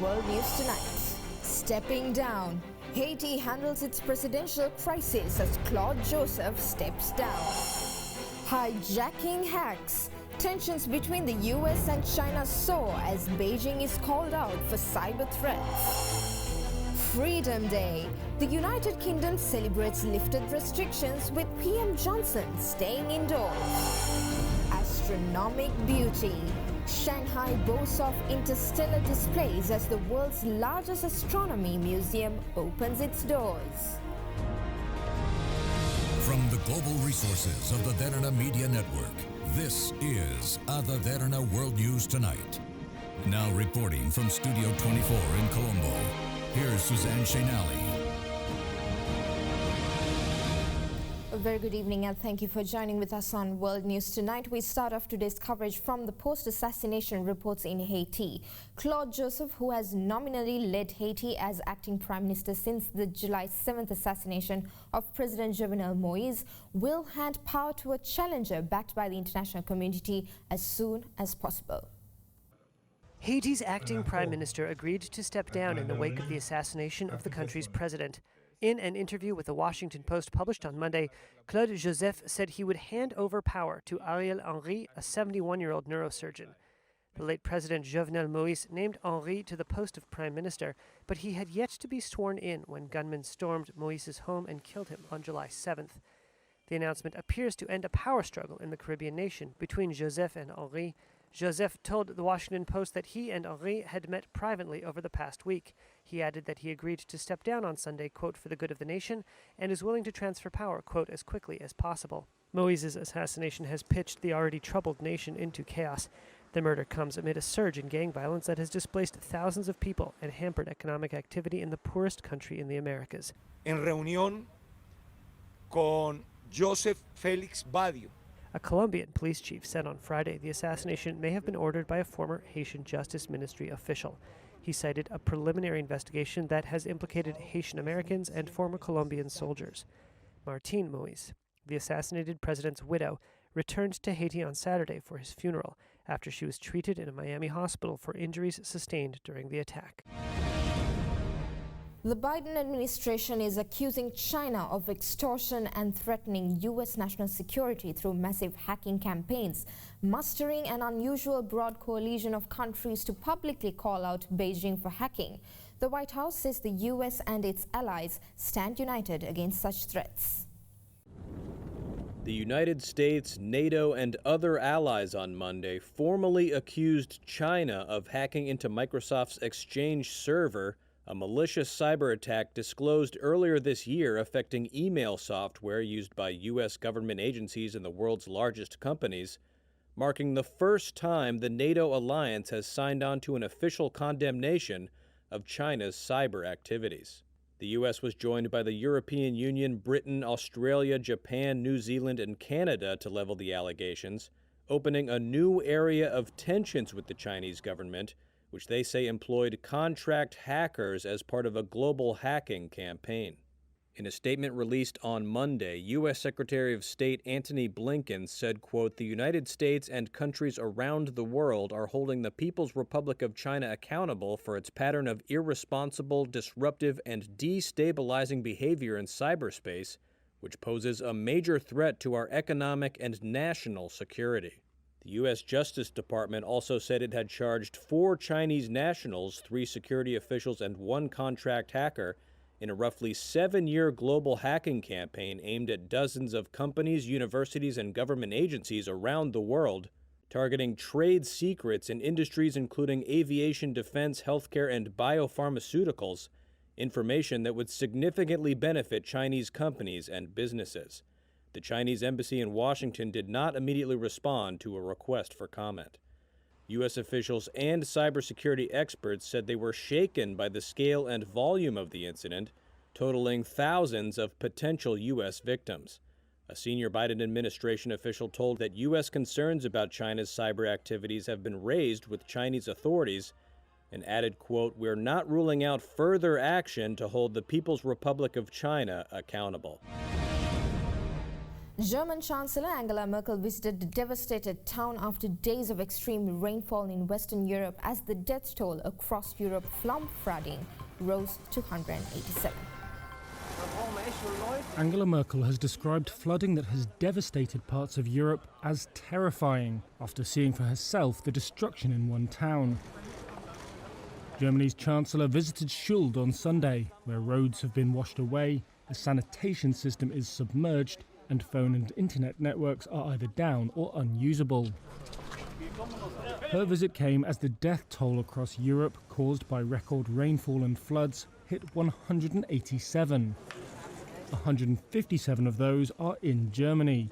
World News Tonight. Stepping down. Haiti handles its presidential crisis as Claude Joseph steps down. Hijacking hacks. Tensions between the US and China soar as Beijing is called out for cyber threats. Freedom Day. The United Kingdom celebrates lifted restrictions with PM Johnson staying indoors. Astronomic beauty. Shanghai boasts of interstellar displays as the world's largest astronomy museum opens its doors. From the global resources of the Derana Media Network, this is the Derana World News Tonight. Now reporting from Studio 24 in Colombo, here's Suzanne Shenali. A very good evening and thank you for joining with us on World News Tonight. We start off today's coverage from the post-assassination reports in Haiti. Claude Joseph, who has nominally led Haiti as acting prime minister since the July 7th assassination of President Jovenel Moise, will hand power to a challenger backed by the international community as soon as possible. Haiti's acting prime minister agreed to step down in the wake of the assassination of the country's president. In an interview with the Washington Post published on Monday, Claude Joseph said he would hand over power to Ariel Henry, a 71-year-old neurosurgeon. The late President Jovenel Moise named Henry to the post of prime minister, but he had yet to be sworn in when gunmen stormed Moise's home and killed him on July 7th. The announcement appears to end a power struggle in the Caribbean nation between Joseph and Henry. Joseph told the Washington Post that he and Henry had met privately over the past week. He added that he agreed to step down on Sunday, quote, for the good of the nation, and is willing to transfer power, quote, as quickly as possible. Moise's assassination has pitched the already troubled nation into chaos. The murder comes amid a surge in gang violence that has displaced thousands of people and hampered economic activity in the poorest country in the Americas. En reunión con Joseph Félix Badio. A Colombian police chief said on Friday the assassination may have been ordered by a former Haitian Justice Ministry official. He cited a preliminary investigation that has implicated Haitian Americans and former Colombian soldiers. Martine Moise, the assassinated president's widow, returned to Haiti on Saturday for his funeral after she was treated in a Miami hospital for injuries sustained during the attack. The Biden administration is accusing China of extortion and threatening U.S. national security through massive hacking campaigns, mustering an unusual broad coalition of countries to publicly call out Beijing for hacking. The White House says the U.S. and its allies stand united against such threats. The United States, NATO, and other allies on Monday formally accused China of hacking into Microsoft's Exchange server, a malicious cyber attack disclosed earlier this year affecting email software used by U.S. government agencies and the world's largest companies, marking the first time the NATO alliance has signed on to an official condemnation of China's cyber activities. The U.S. was joined by the European Union, Britain, Australia, Japan, New Zealand, and Canada to level the allegations, opening a new area of tensions with the Chinese government, which they say employed contract hackers as part of a global hacking campaign. In a statement released on Monday, U.S. Secretary of State Antony Blinken said, quote, "The United States and countries around the world are holding the People's Republic of China accountable for its pattern of irresponsible, disruptive, and destabilizing behavior in cyberspace, which poses a major threat to our economic and national security." The U.S. Justice Department also said it had charged 4 Chinese nationals, 3 security officials, and 1 contract hacker in a roughly 7-year global hacking campaign aimed at dozens of companies, universities, and government agencies around the world, targeting trade secrets in industries including aviation, defense, healthcare, and biopharmaceuticals, information that would significantly benefit Chinese companies and businesses. The Chinese embassy in Washington did not immediately respond to a request for comment. U.S. officials and cybersecurity experts said they were shaken by the scale and volume of the incident, totaling thousands of potential U.S. victims. A senior Biden administration official told that U.S. concerns about China's cyber activities have been raised with Chinese authorities and added, quote, "We're not ruling out further action to hold the People's Republic of China accountable." German Chancellor Angela Merkel visited the devastated town after days of extreme rainfall in Western Europe as the death toll across Europe from flooding rose to 187. Angela Merkel has described flooding that has devastated parts of Europe as terrifying after seeing for herself the destruction in one town. Germany's Chancellor visited Schuld on Sunday, where roads have been washed away, a sanitation system is submerged, and phone and internet networks are either down or unusable. Her visit came as the death toll across Europe caused by record rainfall and floods hit 187. 157 of those are in Germany.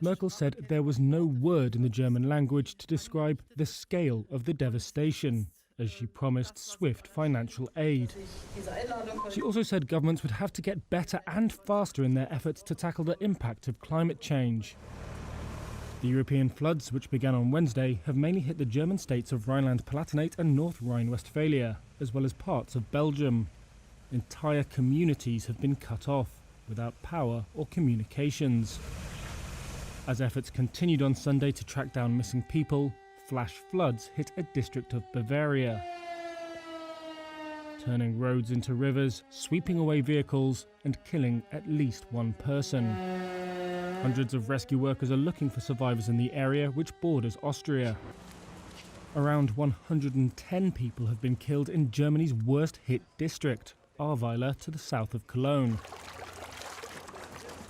Merkel said there was no word in the German language to describe the scale of the devastation, as she promised swift financial aid. She also said governments would have to get better and faster in their efforts to tackle the impact of climate change. The European floods, which began on Wednesday, have mainly hit the German states of Rhineland-Palatinate and North Rhine-Westphalia, as well as parts of Belgium. Entire communities have been cut off, without power or communications. As efforts continued on Sunday to track down missing people, flash floods hit a district of Bavaria, turning roads into rivers, sweeping away vehicles, and killing at least one person. Hundreds of rescue workers are looking for survivors in the area, which borders Austria. Around 110 people have been killed in Germany's worst-hit district, Ahrweiler, to the south of Cologne.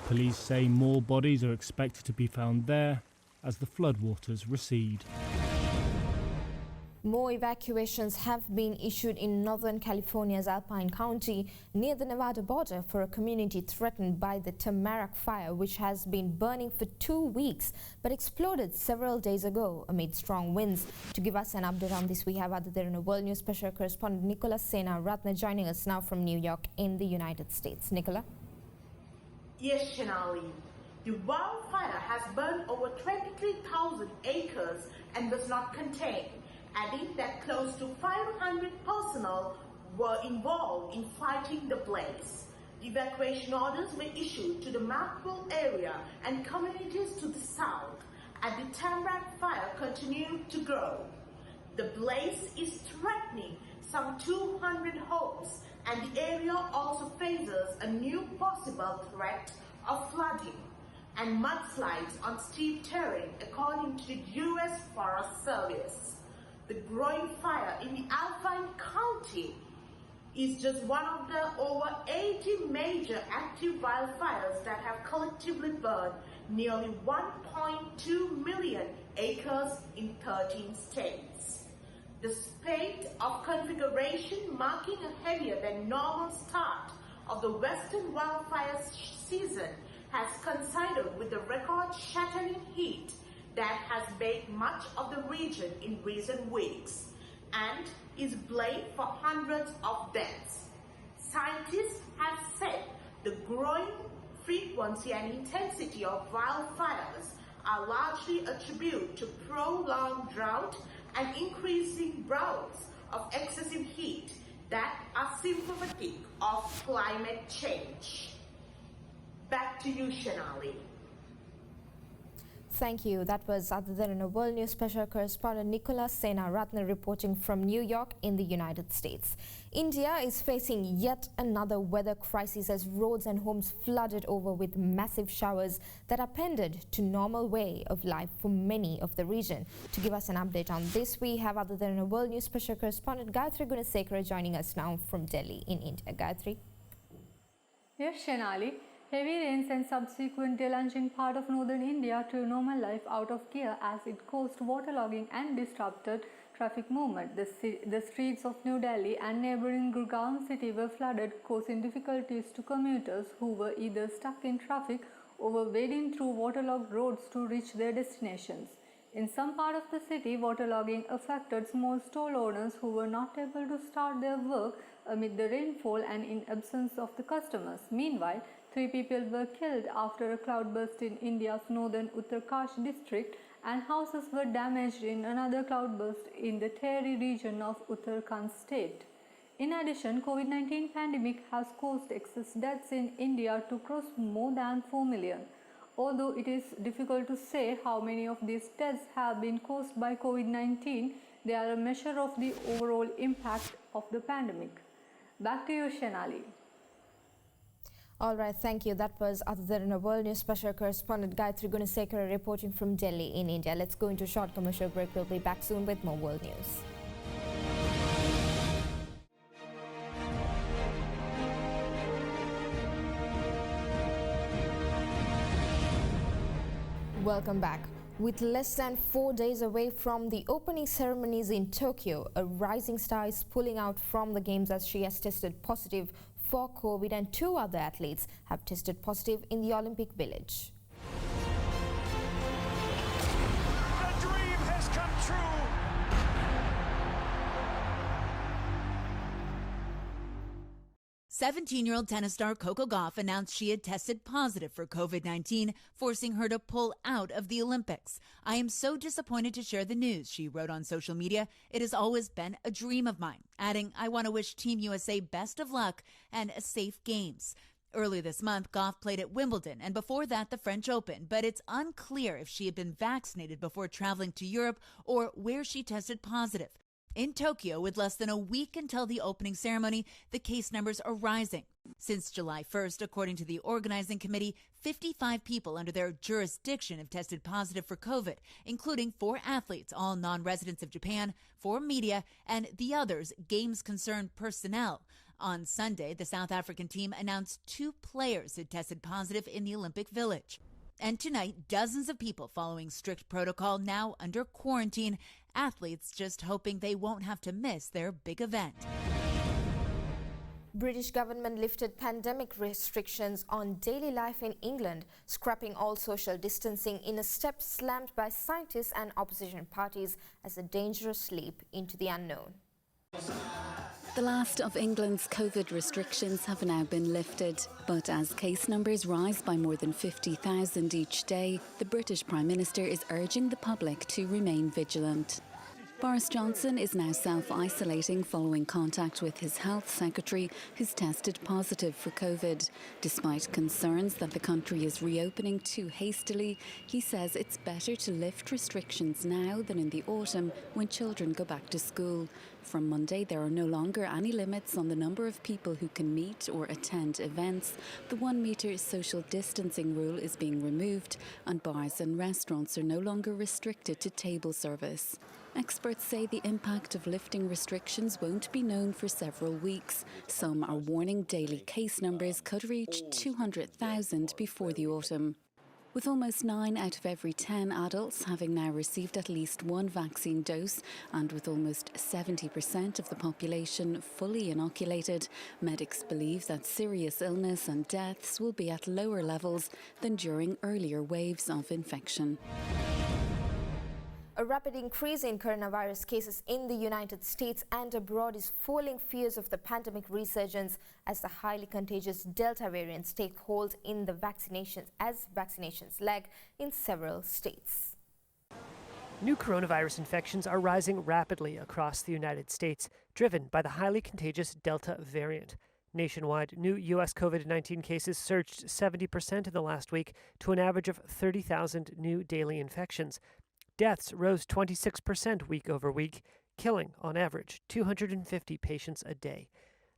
Police say more bodies are expected to be found there as the floodwaters recede. More evacuations have been issued in Northern California's Alpine County near the Nevada border for a community threatened by the Tamarack fire, which has been burning for 2 weeks but exploded several days ago amid strong winds. To give us an update on this, we have other Derana World News special correspondent Nicola Sena Ratna joining us now from New York in the United States. Nicola? Yes, Shanali. The wildfire has burned over 23,000 acres and was not contained, adding that close to 500 personnel were involved in fighting the blaze. Evacuation orders were issued to the Markville area and communities to the south, and the Tamarack fire continued to grow. The blaze is threatening some 200 homes, and the area also faces a new possible threat of flooding and mudslides on steep terrain, according to the U.S. Forest Service. The growing fire in the Alpine County is just one of the over 80 major active wildfires that have collectively burned nearly 1.2 million acres in 13 states. The spate of configuration marking a heavier than normal start of the western wildfire season has coincided with the record-shattering heat that has baked much of the region in recent weeks and is blamed for hundreds of deaths. Scientists have said the growing frequency and intensity of wildfires are largely attributed to prolonged drought and increasing bouts of excessive heat that are symptomatic of climate change. Back to you, Shanali. Thank you. That was other than a World News special correspondent Nicola Sena Ratna reporting from New York in the United States. India is facing yet another weather crisis as roads and homes flooded over with massive showers that appended to normal way of life for many of the region. To give us an update on this, we have other than a World News special correspondent Gayatri Gunasekara joining us now from Delhi in India. Gayatri. Yes, Shanali. Heavy rains and subsequent deluging part of northern India to normal life out of gear as it caused waterlogging and disrupted traffic movement. The streets of New Delhi and neighboring Gurgaon city were flooded, causing difficulties to commuters who were either stuck in traffic or were wading through waterlogged roads to reach their destinations. In some part of the city, waterlogging affected small stall owners who were not able to start their work amid the rainfall and in absence of the customers. Meanwhile, 3 people were killed after a cloudburst in India's northern Uttarkash district, and houses were damaged in another cloudburst in the Tehri region of Uttarakhand state. In addition, COVID-19 pandemic has caused excess deaths in India to cross more than 4 million. Although it is difficult to say how many of these deaths have been caused by COVID-19, they are a measure of the overall impact of the pandemic. Back to you, Shenali. All right, thank you. That was Other Than a World News special correspondent Gayatri Gunasekara reporting from Delhi in India. Let's go into a short commercial break. We'll be back soon with more world news. Welcome back. With less than 4 days away from the opening ceremonies in Tokyo, a rising star is pulling out from the games as she has tested positive for COVID, and 2 other athletes have tested positive in the Olympic Village. The dream has come true. 17-year-old tennis star Coco Gauff announced she had tested positive for COVID-19, forcing her to pull out of the Olympics. "I am so disappointed to share the news," she wrote on social media. "It has always been a dream of mine," adding, "I want to wish Team USA best of luck and a safe games." Earlier this month, Gauff played at Wimbledon and before that the French Open, but it's unclear if she had been vaccinated before traveling to Europe or where she tested positive. In Tokyo, with less than a week until the opening ceremony, the case numbers are rising. Since July 1st, according to the organizing committee, 55 people under their jurisdiction have tested positive for COVID, including 4 athletes, all non-residents of Japan, 4 media, and the others games-concerned personnel. On Sunday, the South African team announced 2 players had tested positive in the Olympic Village. And tonight, dozens of people following strict protocol now under quarantine, athletes just hoping they won't have to miss their big event. British government lifted pandemic restrictions on daily life in England, scrapping all social distancing in a step slammed by scientists and opposition parties as a dangerous leap into the unknown. The last of England's COVID restrictions have now been lifted, but as case numbers rise by more than 50,000 each day, the British Prime Minister is urging the public to remain vigilant. Boris Johnson is now self-isolating following contact with his health secretary, who's tested positive for COVID. Despite concerns that the country is reopening too hastily, he says it's better to lift restrictions now than in the autumn when children go back to school. From Monday, there are no longer any limits on the number of people who can meet or attend events. The 1 metre social distancing rule is being removed, and bars and restaurants are no longer restricted to table service. Experts say the impact of lifting restrictions won't be known for several weeks. Some are warning daily case numbers could reach 200,000 before the autumn. With almost 9 out of every 10 adults having now received at least 1 vaccine dose, and with almost 70% of the population fully inoculated, medics believe that serious illness and deaths will be at lower levels than during earlier waves of infection. A rapid increase in coronavirus cases in the United States and abroad is fueling fears of the pandemic resurgence as the highly contagious Delta variants take hold in the vaccinations lag in several states. New coronavirus infections are rising rapidly across the United States, driven by the highly contagious Delta variant. Nationwide, new U.S. COVID-19 cases surged 70% in the last week to an average of 30,000 new daily infections. Deaths rose 26% week over week, killing, on average, 250 patients a day.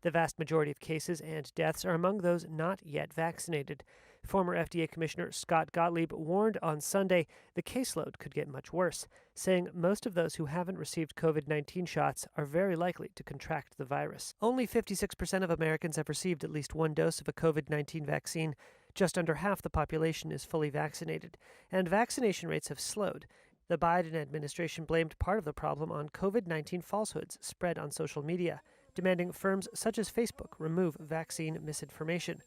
The vast majority of cases and deaths are among those not yet vaccinated. Former FDA Commissioner Scott Gottlieb warned on Sunday the caseload could get much worse, saying most of those who haven't received COVID-19 shots are very likely to contract the virus. Only 56% of Americans have received at least 1 dose of a COVID-19 vaccine. Just under half the population is fully vaccinated, and vaccination rates have slowed. The Biden administration blamed part of the problem on COVID-19 falsehoods spread on social media, demanding firms such as Facebook remove vaccine misinformation.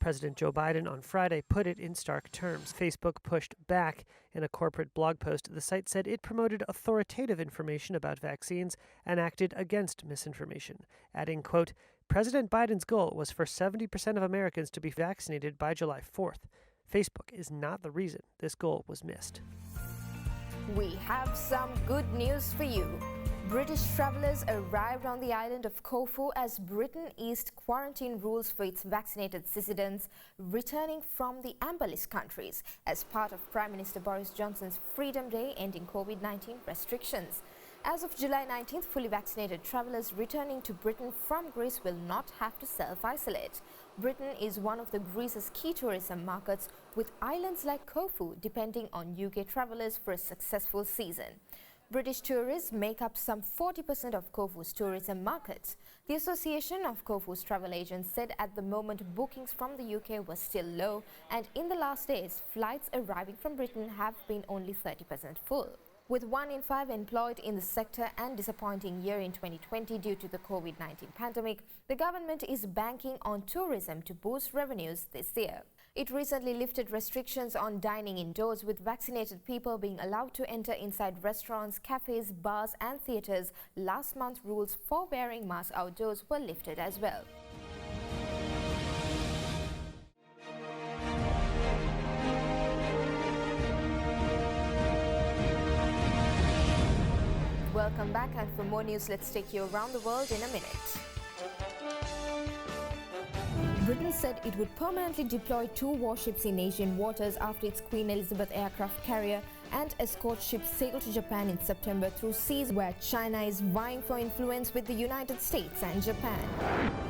President Joe Biden on Friday put it in stark terms. Facebook pushed back. In a corporate blog post, the site said it promoted authoritative information about vaccines and acted against misinformation, adding, quote, "President Biden's goal was for 70% of Americans to be vaccinated by July 4th. Facebook is not the reason this goal was missed." We have some good news for you. British travellers arrived on the island of Corfu as Britain eased quarantine rules for its vaccinated citizens returning from the amber list countries as part of Prime Minister Boris Johnson's Freedom Day ending COVID-19 restrictions. As of July 19th, fully vaccinated travellers returning to Britain from Greece will not have to self-isolate. Britain is one of the Greece's key tourism markets, with islands like Corfu depending on UK travellers for a successful season. British tourists make up some 40% of Corfu's tourism market. The Association of Corfu's travel agents said at the moment bookings from the UK were still low, and in the last days, flights arriving from Britain have been only 30% full. With 1 in 5 employed in the sector and disappointing year in 2020 due to the COVID-19 pandemic, the government is banking on tourism to boost revenues this year. It recently lifted restrictions on dining indoors, with vaccinated people being allowed to enter inside restaurants, cafes, bars and theatres. Last month, rules for wearing masks outdoors were lifted as well. Welcome back, and for more news, let's take you around the world in a minute. Britain said it would permanently deploy 2 warships in Asian waters after its Queen Elizabeth aircraft carrier and escort ship sailed to Japan in September through seas where China is vying for influence with the United States and Japan.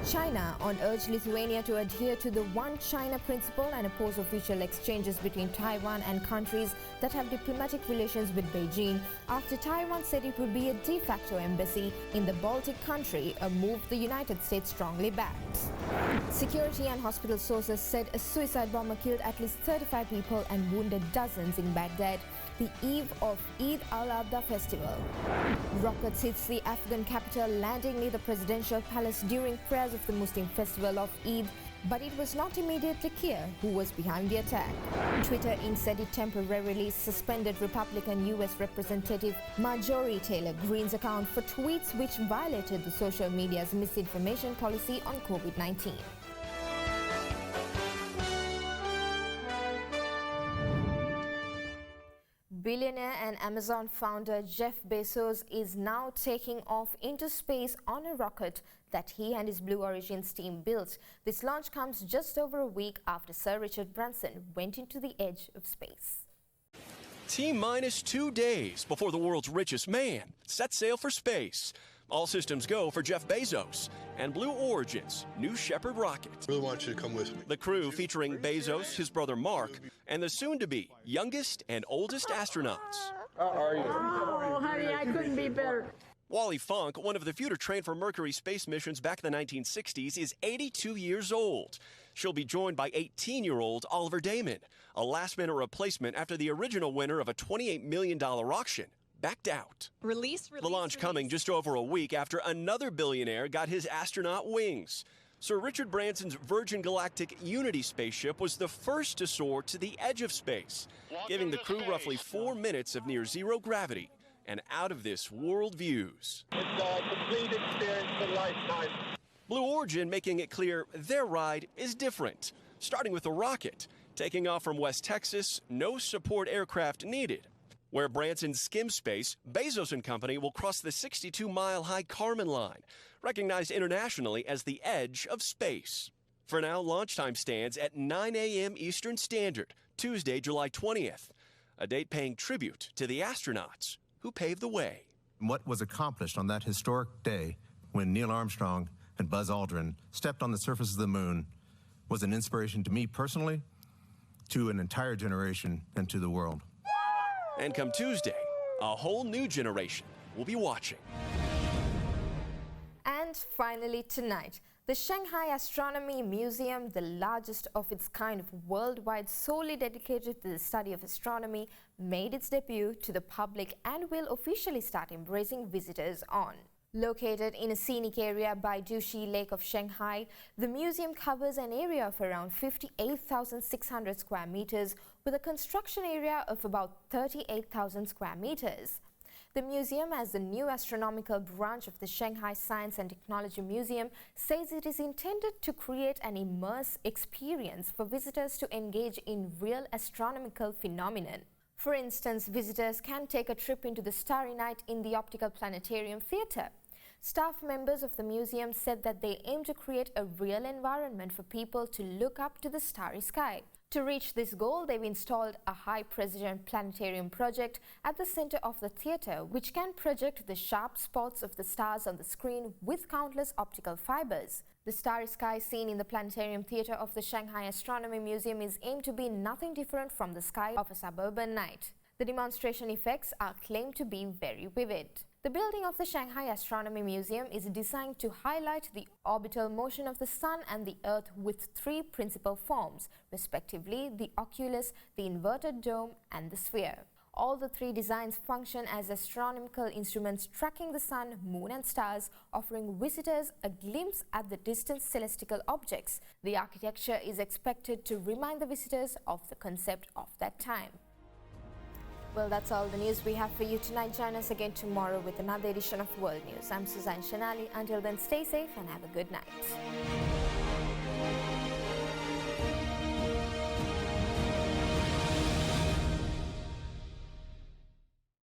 China urged Lithuania to adhere to the One China principle and oppose official exchanges between Taiwan and countries that have diplomatic relations with Beijing after Taiwan said it would be a de facto embassy in the Baltic country, a move the United States strongly backed. Security and hospital sources said a suicide bomber killed at least 35 people and wounded dozens in Baghdad the eve of Eid al-Adha festival. Rockets hit the Afghan capital, landing near the presidential palace during prayers of the Muslim festival of Eid, but it was not immediately clear who was behind the attack. Twitter said it temporarily suspended Republican U.S. Representative Marjorie Taylor Greene's account for tweets which violated the social media's misinformation policy on COVID-19. Billionaire and Amazon founder Jeff Bezos is now taking off into space on a rocket that he and his Blue Origin's team built. This launch comes just over a week after Sir Richard Branson went into the edge of space. T-minus 2 days before the world's richest man sets sail for space. All systems go for Jeff Bezos and Blue Origin's New Shepard rocket. Really want you to come with me. The crew featuring Bezos, his brother Mark, and the soon-to-be youngest and oldest astronauts. How are you? Oh, honey, I couldn't be better. Wally Funk, one of the few to train for Mercury space missions back in the 1960s, is 82 years old. She'll be joined by 18-year-old Oliver Damon, a last-minute replacement after the original winner of a $28 million auction backed out. The launch coming just over a week after another billionaire got his astronaut wings. Sir Richard Branson's Virgin Galactic Unity spaceship was the first to soar to the edge of space, giving the crew roughly 4 minutes of near-zero gravity and out-of-this-world views. It's a complete experience of a lifetime. Blue Origin making it clear their ride is different, starting with a rocket. Taking off from West Texas, no support aircraft needed. Where Branson skims space, Bezos and company will cross the 62-mile-high Kármán line, recognized internationally as the edge of space. For now, launch time stands at 9 a.m. Eastern Standard, Tuesday, July 20th, a date paying tribute to the astronauts who paved the way. What was accomplished on that historic day when Neil Armstrong and Buzz Aldrin stepped on the surface of the moon was an inspiration to me personally, to an entire generation, and to the world. And come Tuesday, a whole new generation will be watching. And finally tonight, the Shanghai Astronomy Museum, the largest of its kind worldwide solely dedicated to the study of astronomy, made its debut to the public and will officially start embracing visitors on. Located in a scenic area by Dushi Lake of Shanghai, the museum covers an area of around 58,600 square meters with a construction area of about 38,000 square meters. The museum, as the new astronomical branch of the Shanghai Science and Technology Museum, says it is intended to create an immersive experience for visitors to engage in real astronomical phenomenon. For instance, visitors can take a trip into the Starry Night in the Optical Planetarium Theatre. Staff members of the museum said that they aim to create a real environment for people to look up to the starry sky. To reach this goal, they've installed a high-precision planetarium project at the center of the theatre, which can project the sharp spots of the stars on the screen with countless optical fibers. The starry sky seen in the Planetarium Theatre of the Shanghai Astronomy Museum is aimed to be nothing different from the sky of a suburban night. The demonstration effects are claimed to be very vivid. The building of the Shanghai Astronomy Museum is designed to highlight the orbital motion of the Sun and the Earth with three principal forms, respectively the oculus, the inverted dome, and the sphere. All the three designs function as astronomical instruments tracking the Sun, Moon, and stars, offering visitors a glimpse at the distant celestial objects. The architecture is expected to remind the visitors of the concept of that time. Well, that's all the news we have for you tonight. Join us again tomorrow with another edition of World News. I'm Suzanne Shanali. Until then, stay safe and have a good night.